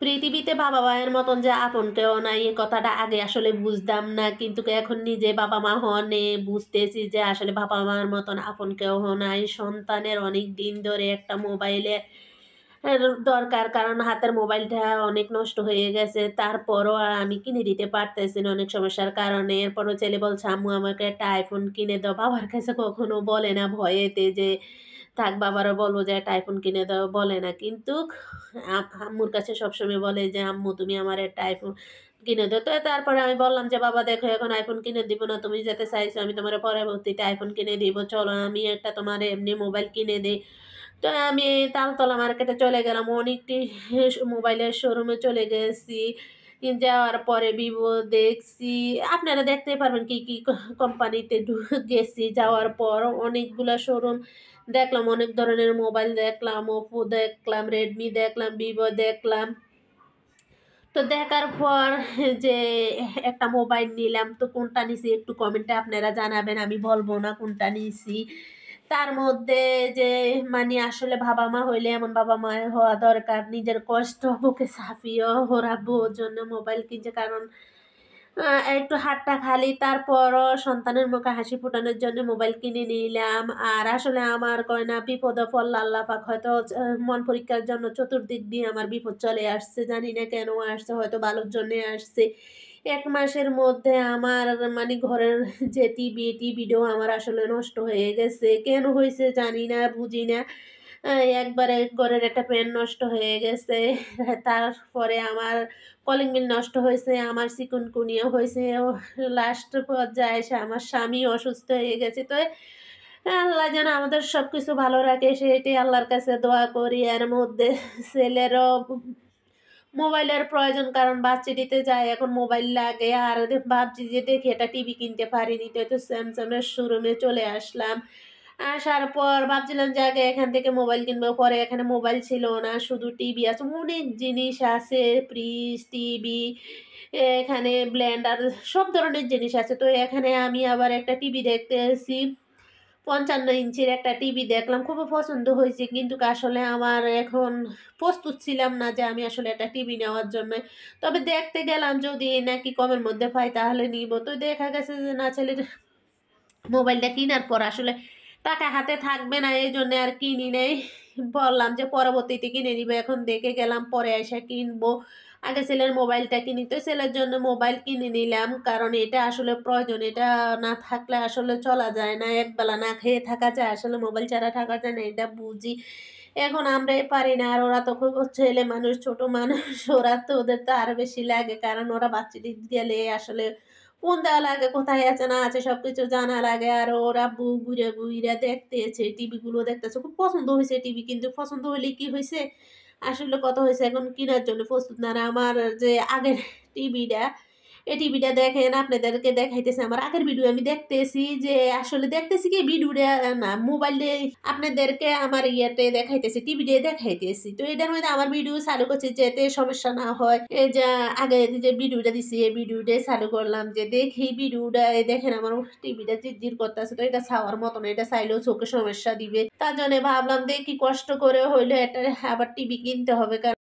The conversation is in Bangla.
পৃথিবীতে বাবা মায়ের মতন যে আপন কেউ নাই এই কথাটা আগে আসলে বুঝতাম না, কিন্তু এখন নিজে বাবা মা হনে বুঝতেছি যে আসলে বাবা মার মতন আপন কেউ নাই। সন্তানের অনেক দিন ধরে একটা মোবাইলে দরকার, কারণ হাতের মোবাইলটা অনেক নষ্ট হয়ে গেছে, তারপরও আমি কিনে দিতে পারতেছি না অনেক সমস্যার কারণে। এরপরও ছেলে বলছে আম্মু আমাকে একটা আইফোন কিনে দাও, বাবার কাছে কখনো বলে না ভয়েতে যে থাক বাবারও বলবো যে একটা আইফোন কিনে দাও, বলে না। কিন্তু আম্মুর কাছে সবসময় বলে যে আম্মু তুমি আমার একটা আইফোন কিনে দাও। তো তারপরে আমি বললাম যে বাবা দেখো এখন আইফোন কিনে দিব না, তুমি যেতে চাইছো আমি তোমার পরবর্তীতে আইফোন কিনে দিব, চলো আমি একটা তোমার এমনি মোবাইল কিনে দিই। তো আমি তালতলা মার্কেটে চলে গেলাম, অনেকটি মোবাইলের শোরুমে চলে গেছি। যাওয়ার পরে ভিভো দেখছি, আপনারা দেখতেই পারবেন কি কি কোম্পানিতে গেছি। যাওয়ার পর অনেকগুলা শোরুম দেখলাম, অনেক ধরনের মোবাইল দেখলাম, ওপো দেখলাম, রেডমি দেখলাম, ভিভো দেখলাম। তো দেখার পর যে একটা মোবাইল নিলাম, তো কোনটা নিছি একটু কমেন্টে আপনারা জানাবেন, আমি বলবো না কোনটা নিছি। তার মধ্যে যে মানে আসলে বাবা মা হইলে এমন বাবা মা হওয়া দরকার, নিজের কষ্ট বুকে চাপিয়ে ওরা বউর জন্য মোবাইল কিনছে, কারণ একটু হাতটা খালি, তারপরও সন্তানের মুখে হাসি ফোটানোর জন্য মোবাইল কিনে নিলাম। আর আসলে আমার কয় না বিপদে পড়লে আল্লাহ পাক হয়তো মন পরীক্ষার জন্য চতুর্দিক দিয়ে আমার বিপদ চলে আসছে, জানি না কেন আসছে, হয়তো ভালোর জন্যে আসছে। ১ মাসের মধ্যে আমার মানে ঘরের যে টিভিটাও আমার আসলে নষ্ট হয়ে গেছে। কেন হইছে জানি না, বুঝি না। একবারে ঘরের একটা ফ্যান নষ্ট হয়ে গেছে। তারপরে আমার কলিং বিল নষ্ট হয়েছে, আমার চিকুনগুনিয়া হয়েছে। লাস্ট পর্যায়ে এসে আমার স্বামী অসুস্থ হয়ে গেছে। তো আল্লাহ যেন আমাদের সবকিছু ভালো রাখে সেটাই আল্লাহর কাছে দোয়া করি। এর মধ্যে ছেলেরও মোবাইলের প্রয়োজন, কারণ ভার্সিটিতে যায় এখন মোবাইল লাগে। আর ভাবছি যে দেখি একটা টিভি কিনতে পারিনি, তো স্যামসাংয়ের শোরুমে চলে আসলাম। আসার পর ভাবছিলাম যে আগে এখান থেকে মোবাইল কিনবো, পরে এখানে মোবাইল ছিল না, শুধু টিভি আছে, অনেক জিনিস আছে, ফ্রিজ, টিভি, এখানে ব্লেন্ডার, সব ধরনের জিনিস আছে। তো এখানে আমি আবার একটা টিভি দেখতে এসেছি, ৫৫ ইঞ্চির একটা টিভি দেখলাম, খুবই পছন্দ হয়েছে। কিন্তু আসলে আমার এখন প্রস্তুত ছিলাম না যে আমি আসলে একটা টিভি নেওয়ার জন্য। তবে দেখতে গেলাম যদি নাকি কমের মধ্যে পাই তাহলে নিব। তো দেখা গেছে যে না, ছেলের মোবাইলটা কেনার পর আসলে টাকা হাতে থাকবে না, এই জন্য আর কিনি নেই। বললাম যে পরবর্তীতে কিনে নিব, এখন দেখে গেলাম পরে এসে কিনবো। আগে ছেলের মোবাইলটা কিনি, তো ছেলের জন্য মোবাইল কিনে নিলাম, কারণ এটা আসলে প্রয়োজন, এটা না থাকলে আসলে চলা যায় না, একবেলা না খেয়ে থাকা যায়, আসলে মোবাইল ছাড়া থাকা যায় না, এটা বুঝি। এখন আমরাই পারি না, আর ওরা তো খুব ছেলে মানুষ, ছোট মানুষ, ওরা তো ওদের তো আরো বেশি লাগে, কারণ ওরা বাচ্চাটি গেলে আসলে ফোন দেওয়া লাগে, কোথায় আছে না আছে সবকিছু জানা লাগে। আর ওরা ঘুরে ঘুরে দেখতেছে, টিভিগুলো দেখতেছে, খুব পছন্দ হয়েছে টিভি। কিন্তু পছন্দ হলে কি হয়েছে, আসলে কথা হয়েছে এখন কেনার জন্য প্রস্তুত না। আর আমার যে আগের টিভিটা, এই টিভিটা দেখেন আপনাদেরকে দেখাইতেছে, আমার আগের ভিডিও আমি দেখতেছি যে আসলে দেখতেছি কি ভিডিওটা না মোবাইলে, আপনাদেরকে আমার ইয়েতে দেখাইতেছি, টিভিতে দেখাইতেছি। তো এটার মধ্যে আমার ভিডিও চালু করছি যাতে সমস্যা না হয়। এই যে আগে যে ভিডিওটা দিছি এই ভিডিওটাই চালু করলাম, যে দেখি ভিডিওটা দেখেন আমার টিভিটা জিরজির করতেছে। তো এটা চাওয়ার মতন, এটা চাইলেও চোখে সমস্যা দিবে, তার জন্য ভাবলাম দেখি কষ্ট করে হইলে এটা আবার টিভি কিনতে হবে, কারণ